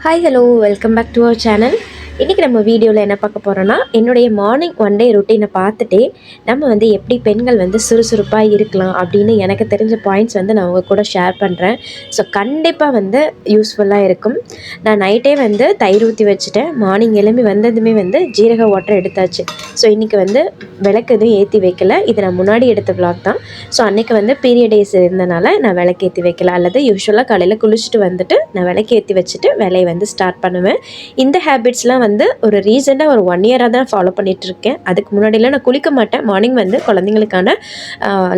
Hi hello welcome back to our channel. இன்றைக்கி நம்ம வீடியோவில் என்ன பார்க்க போகிறோன்னா, என்னுடைய மார்னிங் ஒன் டே ரொட்டீனை பார்த்துட்டே நம்ம வந்து எப்படி பெண்கள் வந்து சுறுசுறுப்பாக இருக்கலாம் அப்படின்னு எனக்கு தெரிஞ்ச பாயிண்ட்ஸ் வந்து நான் உங்கள் கூட ஷேர் பண்ணுறேன். ஸோ கண்டிப்பாக வந்து யூஸ்ஃபுல்லாக இருக்கும். நான் நைட்டே வந்து தயிர் ஊற்றி வச்சுட்டேன். மார்னிங் எழும்பி வந்ததுமே வந்து ஜீரக வாட்டர் எடுத்தாச்சு. ஸோ இன்றைக்கி வந்து விளக்கு எதுவும் ஏற்றி வைக்கல. இது நான் முன்னாடி எடுத்த விளாக் தான். ஸோ அன்றைக்கி வந்து பீரியட் டேஸ் இருந்தனால நான் விளக்கு ஏற்றி வைக்கல. அல்லது யூஸ்வலாக காலையில் குளிச்சுட்டு வந்துட்டு நான் விளக்கு ஏற்றி வச்சுட்டு வேலையை வந்து ஸ்டார்ட் பண்ணுவேன். இந்த ஹேபிட்ஸ்லாம் வந்து ஒரு ரீசெண்டாக ஒரு 1 இயராக தான் ஃபாலோ பண்ணிகிட்ருக்கேன். அதுக்கு முன்னாடிலாம் நான் குளிக்க மாட்டேன். மார்னிங் வந்து குழந்தைங்களுக்கான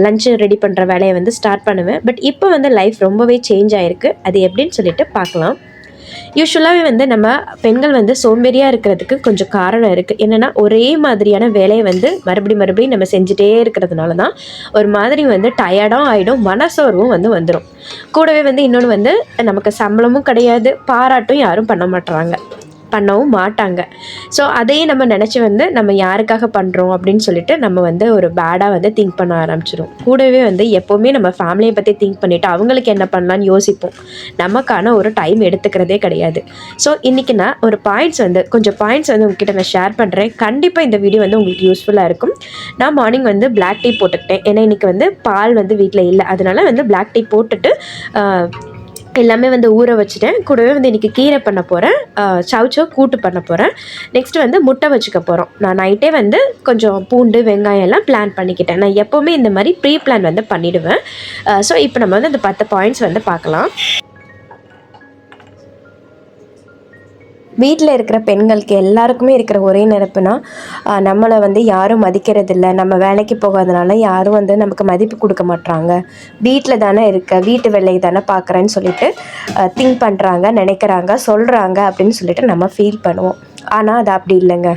லஞ்சு ரெடி பண்ணுற வேலையை வந்து ஸ்டார்ட் பண்ணுவேன். பட் இப்போ வந்து லைஃப் ரொம்பவே சேஞ்ச் ஆகிருக்கு. அது எப்படின்னு சொல்லிட்டு பார்க்கலாம். யூஸ்வலாகவே வந்து நம்ம பெண்கள் வந்து சோம்பேறியாக இருக்கிறதுக்கு கொஞ்சம் காரணம் இருக்குது. என்னென்னா ஒரே மாதிரியான வேலையை வந்து மறுபடியும் நம்ம செஞ்சுட்டே இருக்கிறதுனால தான் ஒரு மாதிரி வந்து டயர்டாக ஆகிடும், மனசோர்வும் வந்து வந்துடும். கூடவே வந்து இன்னொன்று வந்து நமக்கு சம்பளமும் கிடையாது, பாராட்டும் யாரும் பண்ணவும் மாட்டாங்க. ஸோ அதையும் நம்ம நினச்சி வந்து நம்ம யாருக்காக பண்ணுறோம் அப்படின்னு சொல்லிட்டு நம்ம வந்து ஒரு பேடாக வந்து திங்க் பண்ண ஆரம்பிச்சிடும். கூடவே வந்து எப்போவுமே நம்ம ஃபேமிலியை பற்றி திங்க் பண்ணிவிட்டு அவங்களுக்கு என்ன பண்ணலான்னு யோசிப்போம். நமக்கான ஒரு டைம் எடுத்துக்கிறதே கிடையாது. ஸோ இன்றைக்கி நான் ஒரு கொஞ்சம் பாயிண்ட்ஸ் வந்து உங்ககிட்ட நான் ஷேர் பண்ணுறேன். கண்டிப்பாக இந்த வீடியோ வந்து உங்களுக்கு யூஸ்ஃபுல்லாக இருக்கும். நான் மார்னிங் வந்து பிளாக் டீ போட்டுக்கிட்டேன். ஏன்னா இன்றைக்கி வந்து பால் வந்து வீட்டில் இல்லை. அதனால வந்து பிளாக் டீ போட்டுட்டு எல்லாமே வந்து ஊற வச்சுட்டேன். கூடவே வந்து இன்றைக்கி கீரை பண்ண போகிறேன், சவுச்சோ கூட்டு பண்ண போகிறேன். நெக்ஸ்ட்டு வந்து முட்டை வச்சுக்க போகிறோம். நான் நைட்டே வந்து கொஞ்சம் பூண்டு வெங்காயம் எல்லாம் பிளான் பண்ணிக்கிட்டேன். நான் எப்போவுமே இந்த மாதிரி ப்ரீ பிளான் வந்து பண்ணிவிடுவேன். ஸோ இப்போ நம்ம வந்து அந்த 10 பாயிண்ட்ஸ் வந்து பார்க்கலாம். வீட்டில் இருக்கிற பெண்களுக்கு எல்லாருக்குமே இருக்கிற ஒரே நினைப்புனா, நம்மளை வந்து யாரும் மதிக்கிறதில்ல, நம்ம வேலைக்கு போகாதனால யாரும் வந்து நமக்கு மதிப்பு கொடுக்க மாட்றாங்க, வீட்டில் தானே இருக்க, வீட்டு வேலையை தானே பார்க்குறேன்னு சொல்லிட்டு திங்க் பண்ணுறாங்க, நினைக்கிறாங்க, சொல்கிறாங்க அப்படின்னு சொல்லிட்டு நம்ம ஃபீல் பண்ணுவோம். ஆனால் அது அப்படி இல்லைங்க.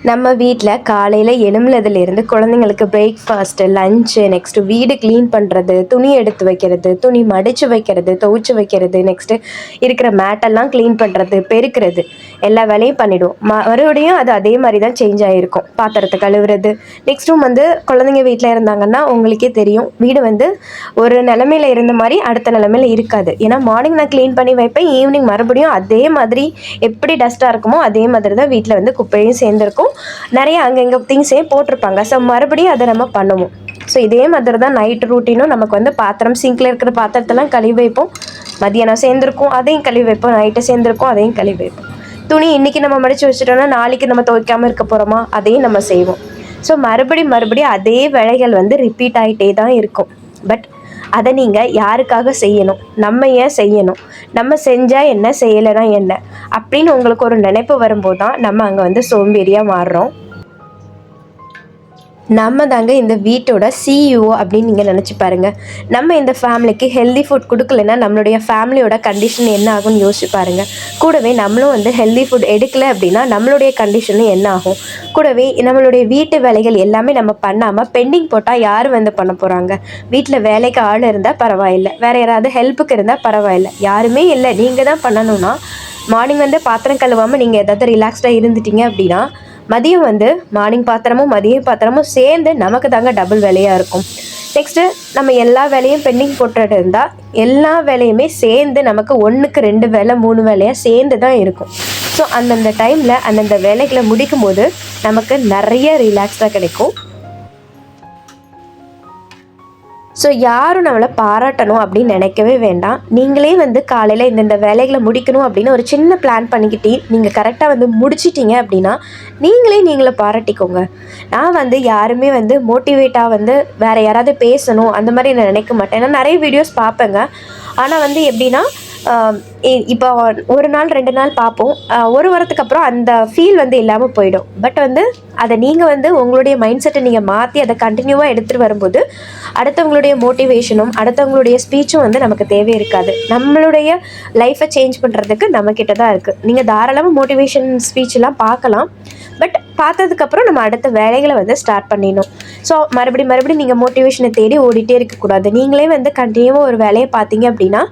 நம்ம வீட்டில் காலையில் எழும்புனதுலேருந்து குழந்தைங்களுக்கு பிரேக்ஃபாஸ்ட்டு, லஞ்சு, நெக்ஸ்ட்டு வீடு க்ளீன் பண்ணுறது, துணி எடுத்து வைக்கிறது, துணி மடித்து வைக்கிறது, துவைச்சி வைக்கிறது, நெக்ஸ்ட்டு இருக்கிற மேட்டெல்லாம் க்ளீன் பண்ணுறது, பெருக்கிறது, எல்லா வேலையும் பண்ணிவிடுவோம். மறுபடியும் அது அதே மாதிரி தான் சேஞ்ச் ஆகிருக்கும். பாத்திரத்தை கழுவுறது. நெக்ஸ்ட்டும் வந்து குழந்தைங்க வீட்டில் இருந்தாங்கன்னா உங்களுக்கே தெரியும், வீடு வந்து ஒரு நிலமையில் இருந்த மாதிரி அடுத்த நிலமையில் இருக்காது. ஏன்னா மார்னிங் நான் க்ளீன் பண்ணி வைப்பேன், ஈவினிங் மறுபடியும் அதே மாதிரி எப்படி டஸ்ட்டாக இருக்குமோ அதே மாதிரி தான் வீட்டில் வந்து குப்பையும் சேர்ந்துருக்கும். நிறைய அங்கங்கே திங்ஸையும் போட்டிருப்பாங்க. ஸோ மறுபடியும் அதை நம்ம பண்ணுவோம். ஸோ இதே மாதிரி தான் நைட் ரூட்டீனும். நமக்கு வந்து பாத்திரம் சிங்கில் இருக்கிற பாத்திரத்தெல்லாம் கழுவி வைப்போம். மதியானம் சேர்ந்துருக்கும், அதையும் கழுவி வைப்போம். நைட்டு சேர்ந்துருக்கும், அதையும் கழுவி வைப்போம். துணி இன்றைக்கி நம்ம மடித்து வச்சுட்டோம்னா நாளைக்கு நம்ம துவைக்காமல் இருக்க போகிறோமா, அதையும் நம்ம செய்வோம். ஸோ மறுபடியும் அதே வேலைகள் வந்து ரிப்பீட் ஆகிட்டே தான் இருக்கும். பட் அதை நீங்கள் யாருக்காக செய்யணும், நம்ம ஏன் செய்யணும், நம்ம செஞ்சால் என்ன, செய்யலைன்னா என்ன அப்படின்னு உங்களுக்கு ஒரு நினைப்பு வரும்போது தான் நம்ம அங்கே வந்து சோம்பேறியாக மாறுறோம். நம்ம தாங்க இந்த வீட்டோட சிஇஓ அப்படின்னு நீங்கள் நினச்சி பாருங்கள். நம்ம இந்த ஃபேமிலிக்கு ஹெல்தி ஃபுட் கொடுக்கலன்னா நம்மளுடைய ஃபேமிலியோட கண்டிஷன் என்ன ஆகும்னு யோசிச்சு பாருங்கள். கூடவே நம்மளும் வந்து ஹெல்தி ஃபுட் எடுக்கலை அப்படின்னா நம்மளுடைய கண்டிஷனும் என்ன ஆகும். கூடவே நம்மளுடைய வீட்டு வேலைகள் எல்லாமே நம்ம பண்ணாமல் பெண்டிங் போட்டால் யார் வந்து பண்ண போகிறாங்க. வீட்டில் வேலைக்கு ஆள் இருந்தால் பரவாயில்லை, வேறு யாராவது ஹெல்ப்புக்கு இருந்தால் பரவாயில்லை, யாருமே இல்லை நீங்கள் தான் பண்ணணும்னா மார்னிங் வந்து பாத்திரம் கழுவாமல் நீங்கள் ஏதாவது ரிலாக்ஸ்டாக இருந்துட்டீங்க அப்படின்னா மதியம் வந்து மார்னிங் பாத்திரமும் மதியம் பாத்திரமும் சேர்ந்து நமக்கு தாங்க டபுள் வேலையாக இருக்கும். நெக்ஸ்ட்டு நம்ம எல்லா வேலையும் பெண்டிங் போட்டுட்டு இருந்தால் எல்லா வேலையுமே சேர்ந்து நமக்கு 1க்கு 2 வேலை 3 வேலையாக சேர்ந்து தான் இருக்கும். ஸோ அந்தந்த டைமில் அந்தந்த வேலைகளை முடிக்கும் போது நமக்கு நிறைய ரிலாக்ஸாக கிடைக்கும். ஸோ யாரும் நம்மளை பாராட்டணும் அப்படின்னு நினைக்கவே வேண்டாம். நீங்களே வந்து காலையில் இந்தந்த வேலைகளை முடிக்கணும் அப்படின்னு ஒரு சின்ன பிளான் பண்ணிக்கிட்டு நீங்கள் கரெக்டாக வந்து முடிச்சிட்டிங்க அப்படின்னா நீங்களே பாராட்டிக்கோங்க. நான் வந்து யாருமே வந்து மோட்டிவேட்டாக வந்து வேறு யாராவது பேசணும் அந்த மாதிரி நான் நினைக்க மாட்டேன். ஏன்னா நிறைய வீடியோஸ் பார்ப்பேங்க. ஆனால் வந்து எப்படின்னா இப்போ 1 நாள் 2 நாள் பார்ப்போம், ஒரு வாரத்துக்கு அப்புறம் அந்த ஃபீல் வந்து இல்லாமல் போயிடும். பட் வந்து அதை நீங்கள் வந்து உங்களுடைய மைண்ட் செட்டை நீங்கள் மாற்றி அதை கண்டினியூவாக எடுத்துகிட்டு வரும்போது அடுத்தவங்களுடைய மோட்டிவேஷனும் அடுத்தவங்களுடைய ஸ்பீச்சும் வந்து நமக்கு தேவை இருக்காது. நம்மளுடைய லைஃப்பை சேஞ்ச் பண்ணுறதுக்கு நம்மக்கிட்ட தான் இருக்குது. நீங்கள் தாராளமாக மோட்டிவேஷன் ஸ்பீச்செலாம் பார்க்கலாம். பட் பார்த்ததுக்கப்புறம் நம்ம அடுத்த வேலைகளை வந்து ஸ்டார்ட் பண்ணிடணும். ஸோ மறுபடியும் நீங்கள் மோட்டிவேஷனை தேடி ஓடிட்டே இருக்கக்கூடாது. நீங்களே வந்து கண்டினியூவாக ஒரு வேலையை பார்த்தீங்க அப்படின்னா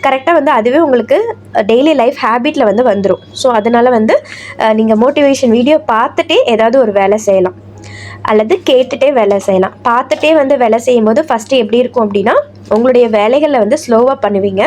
கரெக்டாக வந்து அதுவே உங்களுக்கு டெய்லி லைஃப் ஹேபிட்டில் வந்துடும். ஸோ அதனால் வந்து நீங்கள் மோட்டிவேஷன் வீடியோ பார்த்துட்டே ஏதாவது ஒரு வேலை செய்யலாம். அல்லது கேட்டுகிட்டே வேலை செய்யலாம். பார்த்துட்டே வந்து வேலை செய்யும்போது ஃபஸ்ட்டு எப்படி இருக்கும் அப்படின்னா, உங்களுடைய வேலைகளை வந்து ஸ்லோவாக பண்ணுவீங்க.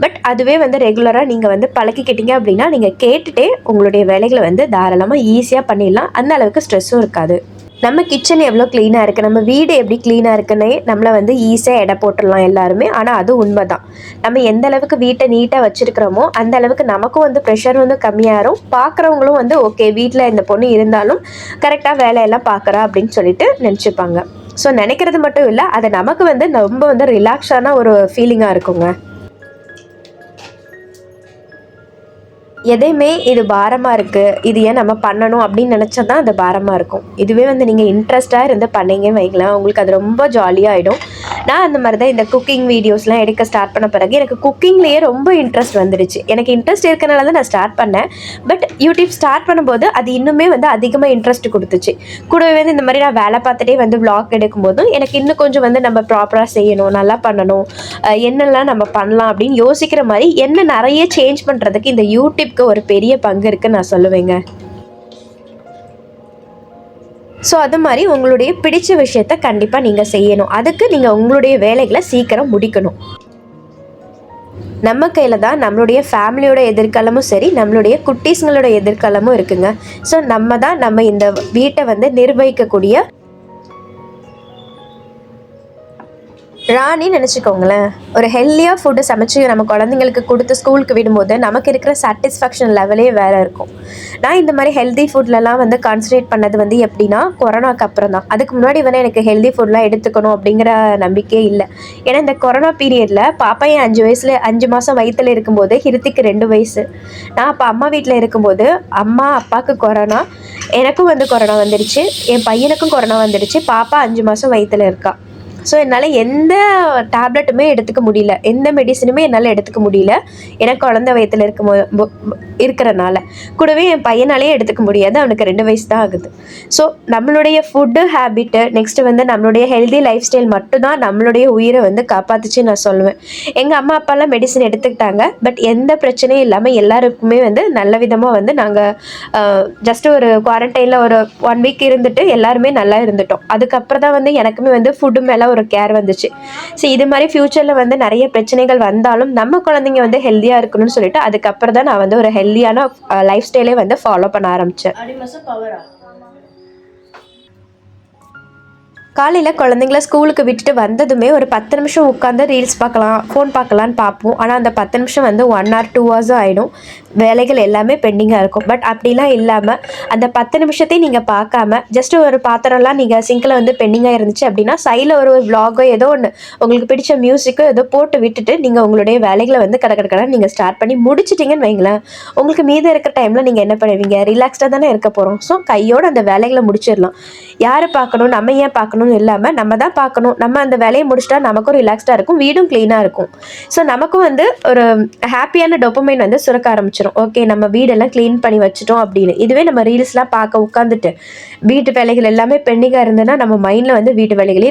பட் அதுவே வந்து ரெகுலராக நீங்கள் வந்து பழக்கிக்கிட்டீங்க அப்படின்னா, நீங்கள் கேட்டுகிட்டே உங்களுடைய வேலைகளை வந்து தாராளமாக ஈஸியாக பண்ணிடலாம். அந்த அளவுக்கு ஸ்ட்ரெஸ்ஸும் இருக்காது. நம்ம கிச்சன் எவ்வளோ க்ளீனாக இருக்குது, நம்ம வீடு எப்படி க்ளீனாக இருக்குன்னே நம்மளை வந்து ஈஸியாக எடை போட்டுடலாம் எல்லாருமே. ஆனால் அது உண்மை தான். நம்ம எந்த அளவுக்கு வீட்டை நீட்டாக வச்சுருக்கிறோமோ அந்த அளவுக்கு நமக்கும் வந்து ப்ரெஷர் வந்து கம்மியாகும். பார்க்குறவங்களும் வந்து ஓகே, வீட்டில் இந்த பொண்ணு இருந்தாலும் கரெக்டாக வேலையெல்லாம் பார்க்குறா அப்படின்னு சொல்லிட்டு நினச்சிப்பாங்க. ஸோ நினைக்கிறது மட்டும் இல்லை, அது நமக்கு வந்து ரொம்ப வந்து ரிலாக்ஸான ஒரு ஃபீலிங்காக இருக்குங்க. எதையுமே இது பாரமாக இருக்குது, இது ஏன் நம்ம பண்ணணும் அப்படின்னு நினச்சா தான் அது பாரமாக இருக்கும். இதுவே வந்து நீங்கள் இன்ட்ரெஸ்ட்டாக இருந்து பண்ணீங்கன்னு வைங்களேன், உங்களுக்கு அது ரொம்ப ஜாலியாகிடும். நான் அந்த மாதிரி தான் இந்த குக்கிங் வீடியோஸ்லாம் எடுக்க ஸ்டார்ட் பண்ண பிறகு எனக்கு குக்கிங்லேயே ரொம்ப இன்ட்ரெஸ்ட் வந்துடுச்சு. எனக்கு இன்ட்ரெஸ்ட் இருக்கனால தான் நான் ஸ்டார்ட் பண்ணேன். பட் யூடியூப் ஸ்டார்ட் பண்ணும்போது அது இன்னுமே வந்து அதிகமாக இன்ட்ரெஸ்ட் கொடுத்துச்சு. கூடவே வந்து இந்த மாதிரி நான் வேலை பார்த்துட்டே வந்து விளாக் எடுக்கும்போதும் எனக்கு இன்னும் கொஞ்சம் வந்து நம்ம ப்ராப்பராக செய்யணும், நல்லா பண்ணணும், என்னெல்லாம் நம்ம பண்ணலாம் அப்படின்னு யோசிக்கிற மாதிரி என்ன நிறைய சேஞ்ச் பண்ணுறதுக்கு இந்த யூடியூப் ஒரு பெரிய பங்கு இருக்குன்னு நான் சொல்லுவேங்க. ஸோ அது மாதிரி உங்களுடைய பிடிச்ச விஷயத்த கண்டிப்பாக நீங்கள் செய்யணும். அதுக்கு நீங்கள் உங்களுடைய வேலைகளை சீக்கிரம் முடிக்கணும். நம்ம கையில் தான் நம்மளுடைய ஃபேமிலியோட எதிர்காலமும் சரி, நம்மளுடைய குட்டீஸுங்களோட எதிர்காலமும் இருக்குங்க. ஸோ நம்ம இந்த வீட்டை வந்து நிர்வகிக்கக்கூடிய ராணின்னு நினச்சிக்கோங்களேன். ஒரு ஹெல்த்தியாக ஃபுட்டு சமைச்சு நம்ம குழந்தைங்களுக்கு கொடுத்து ஸ்கூலுக்கு விடும்போது நமக்கு இருக்கிற சாட்டிஸ்ஃபேக்ஷன் லெவலே வேறு இருக்கும். நான் இந்த மாதிரி ஹெல்தி ஃபுட்லலாம் வந்து கான்சன்ட்ரேட் பண்ணது வந்து எப்படின்னா, கொரோனாக்கு அப்புறம் தான். அதுக்கு முன்னாடி வந்து எனக்கு ஹெல்தி ஃபுட்லாம் எடுத்துக்கணும் அப்படிங்கிற நம்பிக்கையே இல்லை. ஏன்னா இந்த கொரோனா பீரியடில் பாப்பா என் 5 மாதம் வயிற்றில் இருக்கும்போது, ஹிருத்திக்கு 2 வயசு. நான் அப்போ அம்மா வீட்டில் இருக்கும்போது அம்மா அப்பாவுக்கு கொரோனா, எனக்கும் வந்து கொரோனா வந்துடுச்சு, என் பையனுக்கும் கொரோனா வந்துடுச்சு. பாப்பா 5 மாதம் வயிற்றில் இருக்கா. ஸோ என்னால் எந்த டேப்லெட்டுமே எடுத்துக்க முடியல, எந்த மெடிசனுமே என்னால் எடுத்துக்க முடியல. எனக்கு குழந்தை வயத்தில் இருக்கிறனால கூடவே என் பையனாலே எடுத்துக்க முடியாது, அவனுக்கு 2 வயசு தான் ஆகுது. ஸோ நம்மளுடைய ஃபுட்டு ஹேபிட்டு, நெக்ஸ்ட்டு வந்து நம்மளுடைய ஹெல்தி லைஃப் ஸ்டைல் மட்டும்தான் நம்மளுடைய உயிரை வந்து காப்பாற்றுச்சு நான் சொல்லுவேன். எங்கள் அம்மா அப்பாலாம் மெடிசன் எடுத்துக்கிட்டாங்க. பட் எந்த பிரச்சனையும் இல்லாமல் எல்லாருக்குமே வந்து நல்ல விதமாக வந்து நாங்கள் ஜஸ்ட்டு ஒரு குவாரண்டைனில் ஒரு 1 வீக் இருந்துட்டு எல்லாருமே நல்லா இருந்துட்டோம். அதுக்கப்புறம் தான் வந்து எனக்குமே வந்து ஃபுட்டு மேலே ஒரு கேர் வந்துச்சு. ஸோ இது மாதிரி ஃப்யூச்சரில் வந்து நிறைய பிரச்சனைகள் வந்தாலும் நம்ம குழந்தைங்க வந்து ஹெல்த்தியாக இருக்கணும்னு சொல்லிட்டு அதுக்கப்புறம் தான் நான் வந்து ஒரு ஹெல்த்தியான லைஃப் ஸ்டைலே வந்து ஃபாலோ பண்ண ஆரம்பித்தேன். காலையில் குழந்தைங்கள ஸ்கூலுக்கு விட்டுட்டு வந்ததுமே ஒரு 10 நிமிஷம் உட்காந்து ரீல்ஸ் பார்க்கலாம், ஃபோன் பார்க்கலான்னு பார்ப்போம். ஆனால் அந்த 10 நிமிஷம் வந்து 1 or 2 ஹவர்ஸும் ஆகிடும். வேலைகள் எல்லாமே பெண்டிங்காக இருக்கும். பட் அப்படிலாம் இல்லாமல் அந்த 10 நிமிஷத்தையும் நீங்கள் பார்க்காம ஜஸ்ட்டு ஒரு பாத்திரம்லாம் நீங்கள் சிங்கில் வந்து பெண்டிங்காக இருந்துச்சு அப்படின்னா சைடில் ஒரு விலாகோ ஏதோ ஒன்று உங்களுக்கு பிடிச்ச மியூசிக்கோ ஏதோ போட்டு விட்டுட்டு நீங்கள் உங்களுடைய வேலைகளை வந்து கடை நீங்கள் ஸ்டார்ட் பண்ணி முடிச்சிட்டிங்கன்னு வைங்களேன், உங்களுக்கு மீதம் இருக்கிற டைமில் நீங்கள் என்ன பண்ணுவீங்க? ரிலாக்ஸ்டாக தானே இருக்க போகிறோம். ஸோ கையோடு அந்த வேலைகளை முடிச்சிடலாம். யாரை பார்க்கணும், நம்ம ஏன் பார்க்கணும் இல்லாமல் நம்ம தான் பார்க்கணும். நம்ம அந்த வேலையை முடிச்சிட்டா நமக்கும் ரிலாக்ஸ்டாக இருக்கும், வீடும் க்ளீனாக இருக்கும். ஸோ நமக்கும் வந்து ஒரு ஹாப்பியான டோபமைன் வந்து சுரக்க ஆரம்பிச்சிடும். ஓகே, நம்ம வீடெல்லாம் க்ளீன் பண்ணி வச்சுட்டோம் அப்படின்னு. இதுவே நம்ம ரீல்ஸ்லாம் பார்க்க உட்காந்துட்டு வீட்டு வேலைகள் எல்லாமே பெண்டிங்காக இருந்ததுன்னா நம்ம மைண்டில் வந்து வீட்டு வேலைகள்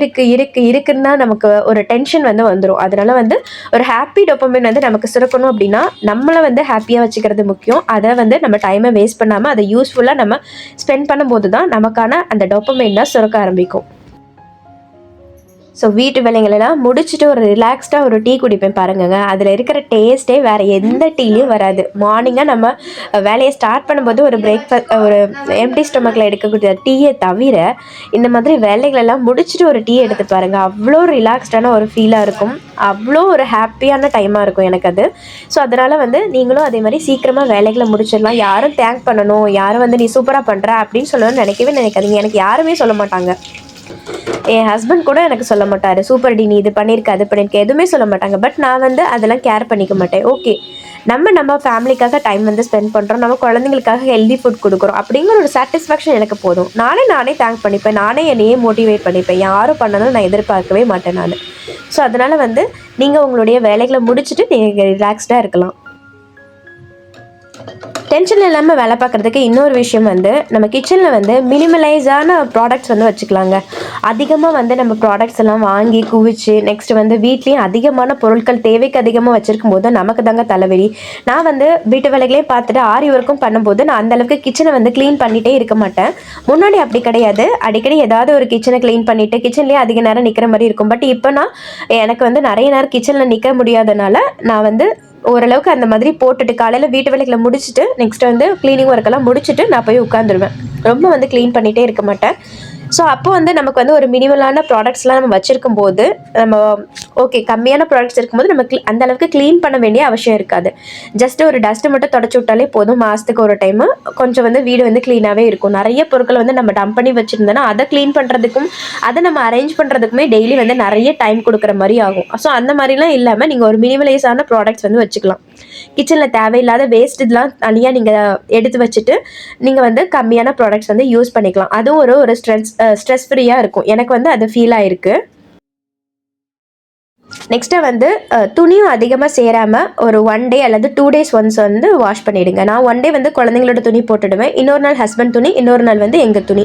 இருக்குன்னா நமக்கு ஒரு டென்ஷன் வந்து வந்துடும். அதனால வந்து ஒரு ஹாப்பி டோபமைன் வந்து நமக்கு சுரக்கணும் அப்படின்னா நம்மளை வந்து ஹாப்பியாக வச்சுக்கிறது முக்கியம். அதை வந்து நம்ம டைமை வேஸ்ட் பண்ணாமல் அதை யூஸ்ஃபுல்லாக நம்ம ஸ்பெண்ட் பண்ணும்போது தான் நமக்கான அந்த டோபமைன் தான் சுரக்க ஆரம்பிக்கும். ஸோ வீட்டு வேலைங்களெல்லாம் முடிச்சுட்டு ஒரு ரிலாக்ஸ்டாக ஒரு டீ குடிப்பேன் பாருங்கங்க. அதில் இருக்கிற டேஸ்ட்டே வேறு எந்த டீலையும் வராது. மார்னிங்காக நம்ம வேலையை ஸ்டார்ட் பண்ணும்போது ஒரு ஒரு எம்டி ஸ்டொமக்கில் எடுக்கக்கூடிய டீயை தவிர இந்த மாதிரி வேலைகளெல்லாம் முடிச்சுட்டு ஒரு டீ எடுத்து பாருங்கள், அவ்வளோ ரிலாக்ஸ்டான ஒரு ஃபீலாக இருக்கும், அவ்வளோ ஒரு ஹாப்பியான டைமாக இருக்கும் எனக்கு அது. ஸோ அதனால் வந்து நீங்களும் அதே மாதிரி சீக்கிரமாக வேலைகளை முடிச்சிடலாம். யாரும் தேங்க் பண்ணணும், யாரும் வந்து நீ சூப்பராக பண்ணுற அப்படின்னு சொல்லணும்னு நினைக்காதீங்க. எனக்கு யாருமே சொல்ல மாட்டாங்க. என் ஹஸ்பண்ட் கூட எனக்கு சொல்ல மாட்டார், சூப்பர் டி நீ இது பண்ணியிருக்க அது பண்ணியிருக்க, எதுவுமே சொல்ல மாட்டாங்க. பட் நான் வந்து அதெல்லாம் கேர் பண்ணிக்க மாட்டேன். ஓகே, நம்ம ஃபேமிலிக்காக டைம் வந்து ஸ்பெண்ட் பண்ணுறோம், நம்ம குழந்தைங்களுக்காக ஹெல்தி ஃபுட் கொடுக்குறோம் அப்படிங்கிற ஒரு சாட்டிஸ்ஃபேக்ஷன் எனக்கு போதும். நானே தேங்க் பண்ணிப்பேன், நானே என்னையே மோட்டிவேட் பண்ணிப்பேன். யாரும் பண்ணணும்னு நான் எதிர்பார்க்கவே மாட்டேன் நான். ஸோ அதனால் வந்து நீங்கள் உங்களுடைய வேலைகளை முடிச்சுட்டு நீங்கள் ரிலாக்ஸ்டாக இருக்கலாம். டென்ஷன் இல்லாமல் வேலை பார்க்குறதுக்கு இன்னொரு விஷயம் வந்து நம்ம கிச்சனில் வந்து மினிமலைஸான ப்ராடக்ட்ஸ் வந்து வச்சுக்கலாங்க. அதிகமாக வந்து நம்ம ப்ராடக்ட்ஸ் எல்லாம் வாங்கி குவிச்சு நெக்ஸ்ட் வந்து வீட்லேயும் அதிகமான பொருட்கள் தேவைக்கு அதிகமாக வச்சுருக்கும் போது நமக்கு தாங்க தலைவலி. நான் வந்து வீட்டு வேலைகளையும் பார்த்துட்டு ஆரி ஒர்க்கும் பண்ணும்போது நான் அந்தளவுக்கு கிச்சனை வந்து க்ளீன் பண்ணிகிட்டே இருக்க மாட்டேன். முன்னாடி அப்படி கிடையாது. அடிக்கடி ஏதாவது ஒரு கிச்சனை க்ளீன் பண்ணிவிட்டு கிச்சன்லேயே அதிக நேரம் நிற்கிற மாதிரி இருக்கும். பட் இப்போ நான் எனக்கு வந்து நிறைய நேரம் கிச்சனில் நிற்க முடியாதனால நான் வந்து ஓரளவுக்கு அந்த மாதிரி போட்டுட்டு காலையில் வீட்டு வேலைகளை முடிச்சுட்டு நெக்ஸ்ட் வந்து க்ளீனிங் ஒர்க்கெல்லாம் முடிச்சுட்டு நான் போய் உட்காந்துருவேன். ரொம்ப வந்து க்ளீன் பண்ணிகிட்டே இருக்க மாட்டேன். ஸோ அப்போ வந்து நமக்கு வந்து ஒரு மினிமலான ப்ராடக்ட்ஸ்லாம் நம்ம வச்சுருக்கும் போது நம்ம ஓகே கம்மியான ப்ராடக்ட்ஸ் இருக்கும்போது நம்ம அந்த அளவுக்கு க்ளீன் பண்ண வேண்டிய அவசியம் இருக்காது. ஜஸ்ட் ஒரு டஸ்ட்டு மட்டும் தொடச்சி விட்டாலே போதும். மாதத்துக்கு ஒரு டைமு கொஞ்சம் வந்து வீடு வந்து க்ளீனாகவே இருக்கும். நிறைய பொருட்கள் வந்து நம்ம டம்ப் பண்ணி வச்சுருந்தோன்னா அதை க்ளீன் பண்ணுறதுக்கும் அதை நம்ம அரேஞ்ச் பண்ணுறதுக்குமே டெய்லி வந்து நிறைய டைம் கொடுக்குற மாதிரி ஆகும். ஸோ அந்த மாதிரிலாம் இல்லாமல் நீங்கள் ஒரு மினிமலைஸான ப்ராடக்ட்ஸ் வந்து வச்சுக்கலாம். கிச்சனில் தேவையில்லாத வேஸ்ட் இதெல்லாம் தனியாக நீங்கள் எடுத்து வச்சுட்டு நீங்கள் வந்து கம்மியான ப்ராடக்ட்ஸ் வந்து யூஸ் பண்ணிக்கலாம். அதுவும் ஒரு ஸ்ட்ரெஸ் ஃப்ரீயாக இருக்கும். எனக்கு வந்து அது ஃபீல் ஆகிருக்கு. நெக்ஸ்ட்டு வந்து துணியும் அதிகமாக சேராமல் ஒரு 1 டே அல்லது 2 டேஸ் ஒன்ஸ் வந்து வாஷ் பண்ணிவிடுங்க. நான் 1 டே வந்து குழந்தைங்களோட துணி போட்டுடுவேன், இன்னொரு நாள் ஹஸ்பண்ட் துணி, இன்னொரு நாள் வந்து எங்கள் துணி.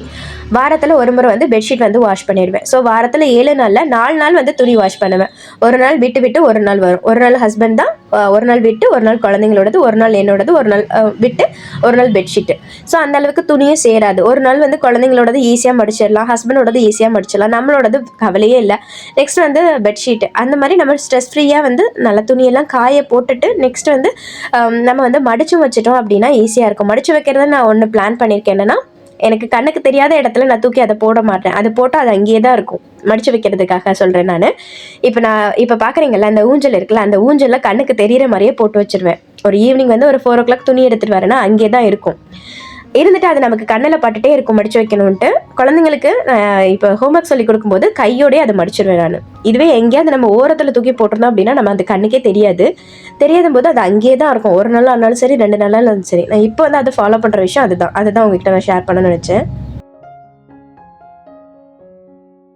வாரத்தில் ஒரு முறை வந்து பெட்ஷீட் வந்து வாஷ் பண்ணிடுவேன். ஸோ வாரத்தில் 7 நாளில் 4 நாள் வந்து துணி வாஷ் பண்ணுவேன். ஒரு நாள் விட்டு விட்டு ஒரு நாள் வரும். ஒரு நாள் ஹஸ்பண்ட் தான், ஒரு நாள் விட்டு ஒரு நாள் குழந்தைங்களோடது, ஒரு நாள் என்னோடது, ஒரு நாள் விட்டு ஒரு நாள் பெட்ஷீட்டு. ஸோ அந்த அளவுக்கு துணியும் சேராது. ஒரு நாள் வந்து குழந்தைங்களோடது ஈஸியாக மடிச்சிடலாம், ஹஸ்பண்டோடது ஈஸியாக மடிச்சிடலாம், நம்மளோடது கவலையே இல்லை. நெக்ஸ்ட் வந்து பெட்ஷீட்டு அந்த மாதிரி நம்ம ஸ்ட்ரெஸ் ஃப்ரீயாக வந்து நல்ல துணியெல்லாம் காய போட்டுட்டு நெக்ஸ்ட் வந்து நம்ம வந்து மடிச்சு வச்சிட்டோம் அப்படின்னா ஈஸியாக இருக்கும். மடிச்சு வைக்கிறத நான் ஒன்று பிளான் பண்ணியிருக்கேன். என்னன்னா எனக்கு கண்ணுக்கு தெரியாத இடத்துல நான் தூக்கி அதை போட மாட்டேன். அது போட்டால் அது அங்கேயே தான் இருக்கும். மடிச்சு வைக்கிறதுக்காக சொல்கிறேன் நான். இப்போ பார்க்குறீங்கல்ல அந்த ஊஞ்சல் இருக்குல்ல, அந்த ஊஞ்சலில் கண்ணுக்கு தெரிகிற மாதிரியே போட்டு வச்சிருவேன். ஒரு ஈவினிங் வந்து ஒரு 4 o'clock துணி எடுத்துகிட்டு வரேன்னா அங்கே தான் இருக்கும். இருந்துட்டு அது நமக்கு கண்ணில் பட்டுட்டே இருக்கும் மடிச்சு வைக்கணும்ன்ட்டு. குழந்தைங்களுக்கு இப்போ ஹோம்ஒர்க் சொல்லி கொடுக்கும்போது கையோடய அதை மடிச்சிடுவேன் நான். இதுவே எங்கேயாவது நம்ம ஓரத்தில் தூக்கி போட்டிருந்தோம் அப்படின்னா நம்ம அந்த கண்ணுக்கே தெரியாத போது அது அங்கேயே தான் இருக்கும். ஒரு நாள் ஆனாலும் சரி, 2 நாளாக இருந்தாலும் சரி. நான் இப்போ வந்து அதை ஃபாலோ பண்ணுற விஷயம் அதுதான் உங்ககிட்ட நான் ஷேர் பண்ண நினச்சேன்.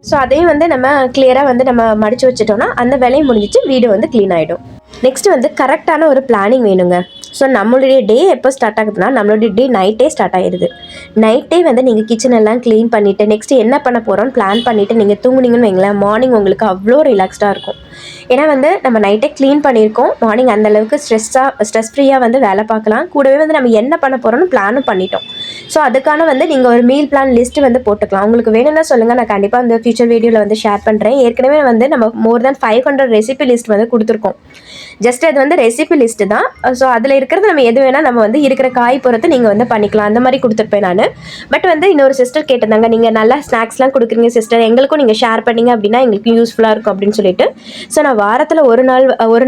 ஸோ அதையும் வந்து நம்ம கிளியராக வந்து நம்ம மடித்து வச்சுட்டோம்னா அந்த வேலையும் முடிஞ்சிச்சு, வீடு வந்து க்ளீன் ஆகிடும். நெக்ஸ்ட் வந்து கரெக்டான ஒரு பிளானிங் வேணுங்க. ஸோ நம்மளுடைய டே எப்போ ஸ்டார்ட் ஆகுதுன்னா நம்மளுடைய டே நைட்டே ஸ்டார்ட் ஆகிடுது. நைட்டே வந்து நீங்கள் கிச்சன் எல்லாம் க்ளீன் பண்ணிவிட்டு நெக்ஸ்ட்டு என்ன பண்ண போகிறோன்னு பிளான் பண்ணிவிட்டு நீங்கள் தூங்குனீங்கன்னு வைங்களேன், மார்னிங் உங்களுக்கு அவ்வளோ ரிலாக்ஸ்டாக இருக்கும். ஏன்னா வந்து நம்ம நைட்டே க்ளீன் பண்ணியிருக்கோம், மார்னிங் அந்தளவுக்கு ஸ்ட்ரெஸ் ஃப்ரீயாக வந்து வேலை பார்க்கலாம். கூடவே வந்து நம்ம என்ன பண்ண போகிறோன்னு பிளானும் பண்ணிட்டோம். ஸோ அதுக்கான வந்து நீங்கள் ஒரு மீல் பிளான் லிஸ்ட்டு வந்து போட்டுக்கலாம். உங்களுக்கு வேணும்னா சொல்லுங்கள், நான் கண்டிப்பாக அந்த ஃபியூச்சர் வீடியோவில் வந்து ஷேர் பண்ணுறேன். ஏற்கனவே வந்து நம்ம மோர் தென் 500 ரெசிபி லிஸ்ட் வந்து கொடுத்துருக்கோம். ஜஸ்ட் அது வந்து ரெசிபி லிஸ்ட்டு தான். ஸோ அதில் இருக்கிறது நம்ம எது வேணால் நம்ம வந்து இருக்கிற காய் பொறுத்து நீங்கள் வந்து பண்ணிக்கலாம். அந்த மாதிரி கொடுத்துருப்பேன் நான். பட் வந்து இன்னொரு சிஸ்டர் கேட்டிருந்தாங்க, நீங்கள் நல்லா ஸ்நாக்ஸ்லாம் கொடுக்குறீங்க சிஸ்டர், எங்களுக்கும் நீங்கள் ஷேர் பண்ணிங்க அப்படின்னா எங்களுக்கு யூஸ்ஃபுல்லாக இருக்கும் அப்படின்னு சொல்லிட்டு. ஸோ நான் வாரத்தில் ஒரு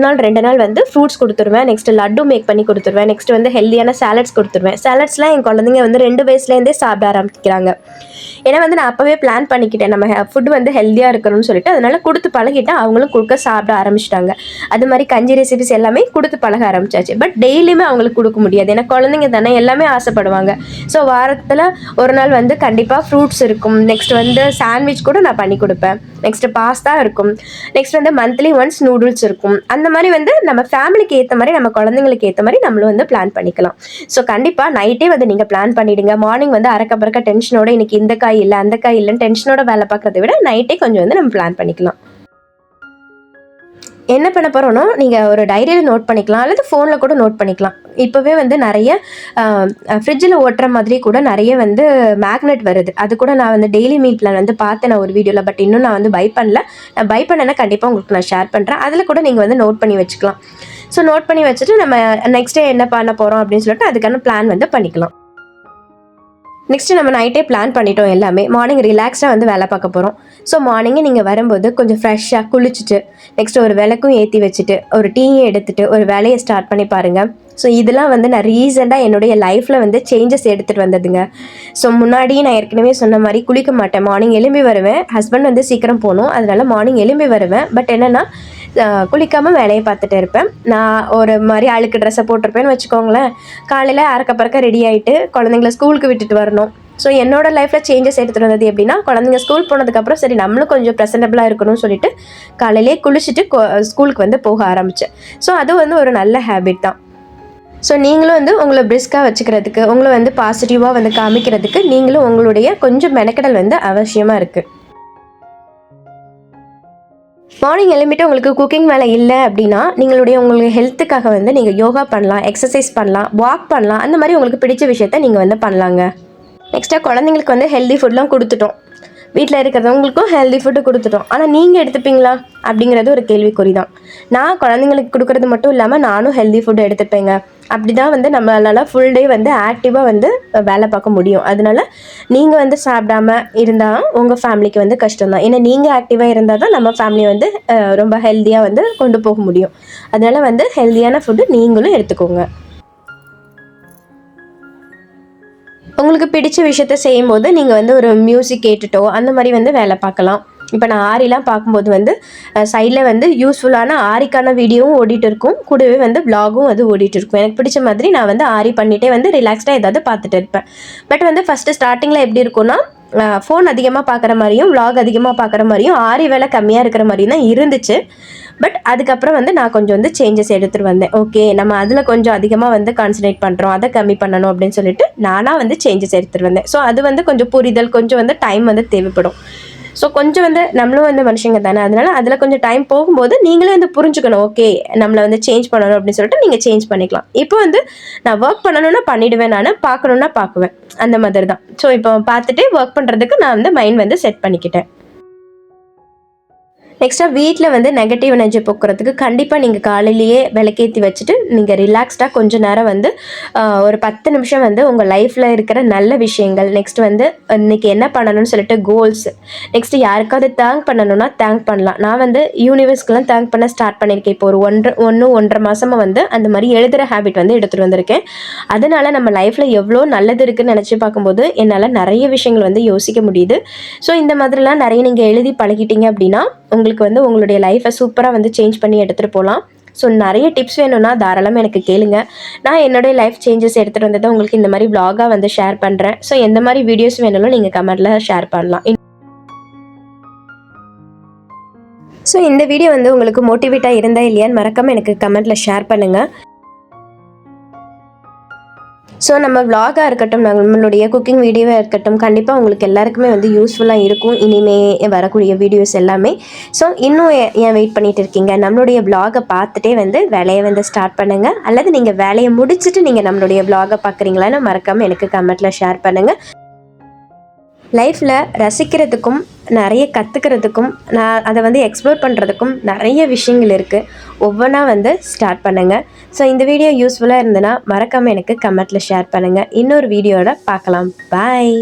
நாள் 2 நாள் வந்து ஃப்ரூட்ஸ் கொடுத்துருவேன். நெக்ஸ்ட் லட்டு மேக் பண்ணி கொடுத்துருவேன். நெக்ஸ்ட் வந்து ஹெல்தியான சாலட்ஸ் கொடுத்துருவேன். சாலட்ஸ்லாம் என் குழந்தைங்க வந்து 2 வயசுலேருந்தே சாப்பிட ஆரம்பிக்கிறாங்க. ஏன்னா வந்து நான் அப்போவே பிளான் பண்ணிக்கிட்டேன், நம்ம ஃபுட் வந்து ஹெல்த்தியாக இருக்கணும்னு சொல்லிட்டு. அதனால கொடுத்து பழகிட்டேன், அவங்களும் கொடுக்க சாப்பிட ஆரம்பிச்சிட்டாங்க. அது மாதிரி கஞ்சி ரெசிபிஸ் எல்லாமே கொடுத்து பழக ஆரம்பிச்சாச்சு. பட் டெய்லியுமே அவங்களுக்கு கொடுக்க முடியாது, ஏன்னா குழந்தைங்க தானே எல்லாமே ஆசைப்படுவாங்க. ஸோ வாரத்தில் ஒரு நாள் வந்து கண்டிப்பாக ஃப்ரூட்ஸ் இருக்கும். நெக்ஸ்ட் வந்து சாண்ட்விச் கூட நான் பண்ணி கொடுப்பேன். நெக்ஸ்ட் பாஸ்தா இருக்கும். நெக்ஸ்ட் வந்து மந்த்லி ஒன்ஸ் நூடுல்ஸ் இருக்கும். அந்த மாதிரி வந்து நம்ம ஃபேமிலிக்கு ஏற்ற மாதிரி, நம்ம குழந்தைங்களுக்கு ஏற்ற மாதிரி நம்மளும் வந்து பிளான் பண்ணிக்கலாம். ஸோ கண்டிப்பாக நைட்டே வந்து நீங்கள் பிளான் பண்ணிவிடுங்க. மார்னிங் வந்து அறக்க டென்ஷனோட இன்னைக்கு இந்த காய் இல்லை அந்த காய் இல்லைன்னு டென்ஷனோட வேலை பார்க்கறத விட நைட்டே கொஞ்சம் வந்து நம்ம பிளான் பண்ணிக்கலாம். என்ன பண்ண போகிறோன்னா நீங்கள் ஒரு டைரியில் நோட் பண்ணிக்கலாம், அல்லது ஃபோனில் கூட நோட் பண்ணிக்கலாம். இப்போவே வந்து நிறைய ஃப்ரிட்ஜில் ஓட்டுற மாதிரி கூட நிறைய வந்து மேக்னெட் வருது. அது கூட நான் வந்து டெய்லி மீல் பிளான் வந்து பார்த்தேன் நான் ஒரு வீடியோவில். பட் இன்னும் நான் வந்து பை பண்ணல. நான் பை பண்ணேன்னா கண்டிப்பாக உங்களுக்கு நான் ஷேர் பண்ணுறேன். அதில் கூட நீங்கள் வந்து நோட் பண்ணி வச்சுக்கலாம். ஸோ நோட் பண்ணி வச்சுட்டு நம்ம நெக்ஸ்ட் டே என்ன பண்ண போகிறோம் அப்படின்னு சொல்லிட்டு அதுக்கான பிளான் வந்து பண்ணிக்கலாம். நெக்ஸ்ட்டு நம்ம நைட்டே பிளான் பண்ணிட்டோம் எல்லாமே. மார்னிங் ரிலாக்ஸாக வந்து வேலை பார்க்க போகிறோம். ஸோ மார்னிங்கே நீங்கள் வரும்போது கொஞ்சம் ஃப்ரெஷ்ஷாக குளிச்சுட்டு நெக்ஸ்ட்டு ஒரு விளக்கும் ஏற்றி வச்சுட்டு ஒரு டீயும் எடுத்துகிட்டு ஒரு வேலையை ஸ்டார்ட் பண்ணி பாருங்கள். ஸோ இதெல்லாம் வந்து நான் ரீசெண்டாக என்னுடைய லைஃப்பில் வந்து சேஞ்சஸ் எடுத்துகிட்டு வந்ததுங்க. ஸோ முன்னாடி நான் ஏற்கனவே சொன்ன மாதிரி குளிக்க மாட்டேன், மார்னிங் எழும்பி வருவேன். ஹஸ்பண்ட் வந்து சீக்கிரம் போகணும், அதனால் மார்னிங் எழும்பி வருவேன். பட் என்னென்னா குளிக்காமல் வேலையை பார்த்துட்டு இருப்பேன். நான் ஒரு மாதிரி அழுக்கு ட்ரெஸ்ஸை போட்டிருப்பேன்னு வச்சுக்கோங்களேன். காலையில் அறக்க ரெடி ஆகிட்டு குழந்தைங்கள ஸ்கூலுக்கு விட்டுட்டு வரணும். ஸோ என்னோடய லைஃப்பில் சேஞ்சஸ் எடுத்துகிட்டு வந்தது எப்படின்னா, குழந்தைங்க ஸ்கூல் போனதுக்கப்புறம் சரி நம்மளும் கொஞ்சம் ப்ரெசன்டபுளாக இருக்கணும்னு சொல்லிட்டு காலையிலே குளிச்சுட்டு ஸ்கூலுக்கு வந்து போக ஆரம்பித்தேன். ஸோ அது வந்து ஒரு நல்ல ஹேபிட் தான். ஸோ நீங்களும் வந்து உங்களை பிரிஸ்காக வச்சுக்கிறதுக்கு, உங்களை வந்து பாசிட்டிவாக வந்து காமிக்கிறதுக்கு நீங்களும் உங்களுடைய கொஞ்சம் மெனக்கெடல் வந்து அவசியமாக இருக்குது. மார்னிங் எழும்பிட்டு உங்களுக்கு குக்கிங் வேலை இல்லை அப்படின்னா, உங்களுக்கு ஹெல்த்துக்காக வந்து நீங்கள் யோகா பண்ணலாம், எக்ஸசைஸ் பண்ணலாம், வாக் பண்ணலாம். அந்த மாதிரி உங்களுக்கு பிடிச்ச விஷயத்த நீங்கள் வந்து பண்ணலாங்க. நெக்ஸ்ட்டாக குழந்தைங்களுக்கு வந்து ஹெல்தி ஃபுட்லாம் கொடுத்துட்டோம். வீட்டில் இருக்கிறவங்களுக்கும் ஹெல்தி ஃபுட்டு கொடுத்துட்டோம். ஆனால் நீங்கள் எடுத்துப்பீங்களா அப்படிங்கிறது ஒரு கேள்விக்குறி தான். நான் குழந்தைங்களுக்கு கொடுக்குறது மட்டும் இல்லாமல் நானும் ஹெல்தி ஃபுட்டு எடுத்துப்பேங்க. அப்படி தான் வந்து நம்மளால் ஃபுல் டே வந்து ஆக்டிவாக வந்து வேலை பார்க்க முடியும். அதனால நீங்கள் வந்து சாப்பிடாம இருந்தால் உங்கள் ஃபேமிலிக்கு வந்து கஷ்டம் தான். ஏன்னா நீங்கள் ஆக்டிவாக இருந்தால் தான் நம்ம ஃபேமிலியை வந்து ரொம்ப ஹெல்த்தியாக வந்து கொண்டு போக முடியும். அதனால் வந்து ஹெல்த்தியான ஃபுட்டு நீங்களும் எடுத்துக்கோங்க. உங்களுக்கு பிடிச்ச விஷயத்த செய்யும்போது நீங்கள் வந்து ஒரு மியூசிக் கேட்டுட்டோ அந்த மாதிரி வந்து வேலை பார்க்கலாம். இப்போ நான் ஆரிலாம் பார்க்கும்போது வந்து சைடில் வந்து யூஸ்ஃபுல்லான ஆரிக்கான வீடியோவும் ஓடிட்டு இருக்கும், கூடவே வந்து விலாகும் அது ஓடிட்டு இருக்கும். எனக்கு பிடிச்ச மாதிரி நான் வந்து ஆரி பண்ணிகிட்டே வந்து ரிலாக்ஸ்டாக ஏதாவது பார்த்துட்டு இருப்பேன். பட் வந்து ஃபஸ்ட்டு ஸ்டார்டிங்கில் எப்படி இருக்கும்னா, ஃபோன் அதிகமாக பார்க்குற மாதிரியும் விலாக் அதிகமாக பார்க்குற மாதிரியும் ஆரி வேலை கம்மியாக இருக்கிற மாதிரியும் தான் இருந்துச்சு. பட் அதுக்கப்புறம் வந்து நான் கொஞ்சம் வந்து சேஞ்சஸ் எடுத்துகிட்டு வந்தேன். ஓகே, நம்ம அதில் கொஞ்சம் அதிகமாக வந்து கான்சன்ட்ரேட் பண்ணுறோம், அதை கம்மி பண்ணணும் அப்படின்னு சொல்லிட்டு நானாக வந்து சேஞ்சஸ் எடுத்துகிட்டு வந்தேன். ஸோ அது வந்து கொஞ்சம் புரிதல், கொஞ்சம் வந்து டைம் வந்து தேவைப்படும். ஸோ கொஞ்சம் வந்து நம்மளும் வந்து மனுஷங்க தானே, அதனால் அதில் கொஞ்சம் டைம் போகும்போது நீங்களே வந்து புரிஞ்சுக்கணும். ஓகே, நம்மளை வந்து சேஞ்ச் பண்ணணும் அப்படின்னு சொல்லிட்டு நீங்கள் சேஞ்ச் பண்ணிக்கலாம். இப்போ வந்து நான் ஒர்க் பண்ணணும்னா பண்ணிவிடுவேன், நான் பார்க்கணுன்னா பார்க்குவேன், அந்த மாதிரி தான். ஸோ இப்போ பார்த்துட்டு ஒர்க் பண்ணுறதுக்கு நான் வந்து மைண்ட் வந்து செட் பண்ணிக்கிட்டேன். நெக்ஸ்ட்டாக வீட்டில் வந்து நெகட்டிவ் எனர்ஜி போக்குறதுக்கு கண்டிப்பாக நீங்கள் காலையிலேயே விளக்கேற்றி வச்சுட்டு நீங்கள் ரிலாக்ஸ்டாக கொஞ்சம் நேரம் வந்து ஒரு 10 நிமிஷம் வந்து உங்கள் லைஃப்பில் இருக்கிற நல்ல விஷயங்கள், நெக்ஸ்ட் வந்து இன்றைக்கி என்ன பண்ணணும்னு சொல்லிட்டு கோல்ஸ், நெக்ஸ்ட்டு யாருக்காவது தேங்க் பண்ணணும்னா தேங்க் பண்ணலாம். நான் வந்து யூனிவர்ஸ்க்கெலாம் தேங்க் பண்ண ஸ்டார்ட் பண்ணியிருக்கேன். இப்போ ஒரு 1.5 மாதமாக வந்து அந்த மாதிரி எழுதுகிற ஹேபிட் வந்து எடுத்துகிட்டு வந்திருக்கேன். அதனால் நம்ம லைஃப்பில் எவ்வளோ நல்லது இருக்குதுன்னு நினச்சி பார்க்கும்போது என்னால் நிறைய விஷயங்கள் வந்து யோசிக்க முடியுது. ஸோ இந்த மாதிரிலாம் நிறைய நீங்கள் எழுதி பழகிட்டீங்க அப்படின்னா உங்களுக்கு வந்து உங்களுடைய லைஃப்பை சூப்பராக வந்து சேஞ்ச் பண்ணி எடுத்துகிட்டு போகலாம். ஸோ நிறைய டிப்ஸ் வேணும்னா தாராளமாக எனக்கு கேளுங்க. நான் என்னுடைய லைஃப் சேஞ்சஸ் எடுத்துகிட்டு வந்ததை உங்களுக்கு இந்த மாதிரி vlog-ஆ வந்து ஷேர் பண்ணுறேன். ஸோ எந்த மாதிரி வீடியோஸ் வேணாலும் நீங்கள் கமெண்ட்டில் ஷேர் பண்ணலாம். ஸோ இந்த வீடியோ வந்து உங்களுக்கு மோட்டிவேட்டாக இருந்தால் இல்லையான்னு மறக்காமல் எனக்கு கமெண்ட்டில் ஷேர் பண்ணுங்கள். ஸோ நம்ம vlog-ஆ இருக்கட்டும், நம்மளுடைய குக்கிங் வீடியோவாக இருக்கட்டும், கண்டிப்பாக உங்களுக்கு எல்லாருக்குமே வந்து யூஸ்ஃபுல்லாக இருக்கும் இனிமே வரக்கூடிய வீடியோஸ் எல்லாமே. ஸோ இன்னும் ஏன் வெயிட் பண்ணிகிட்டு இருக்கீங்க? நம்மளுடைய vlog-ஐ பார்த்துட்டே வந்து வேலையை வந்து ஸ்டார்ட் பண்ணுங்கள். அல்லது நீங்கள் வேலையை முடிச்சுட்டு நீங்கள் நம்மளுடைய vlog-ஐ பார்க்குறீங்களான்னு மறக்காமல் எனக்கு கமெண்ட்டில் ஷேர் பண்ணுங்கள். லைஃப்பில் ரசிக்கிறதுக்கும் நிறைய கற்றுக்கிறதுக்கும் நான் அதை வந்து எக்ஸ்ப்ளோர் பண்ணுறதுக்கும் நிறைய விஷயங்கள் இருக்குது. ஒவ்வொன்றா வந்து ஸ்டார்ட் பண்ணுங்கள். ஸோ இந்த வீடியோ யூஸ்ஃபுல்லாக இருந்ததுன்னா மறக்காமல் எனக்கு கமெண்ட்டில் ஷேர் பண்ணுங்கள். இன்னொரு வீடியோட பார்க்கலாம். பாய்.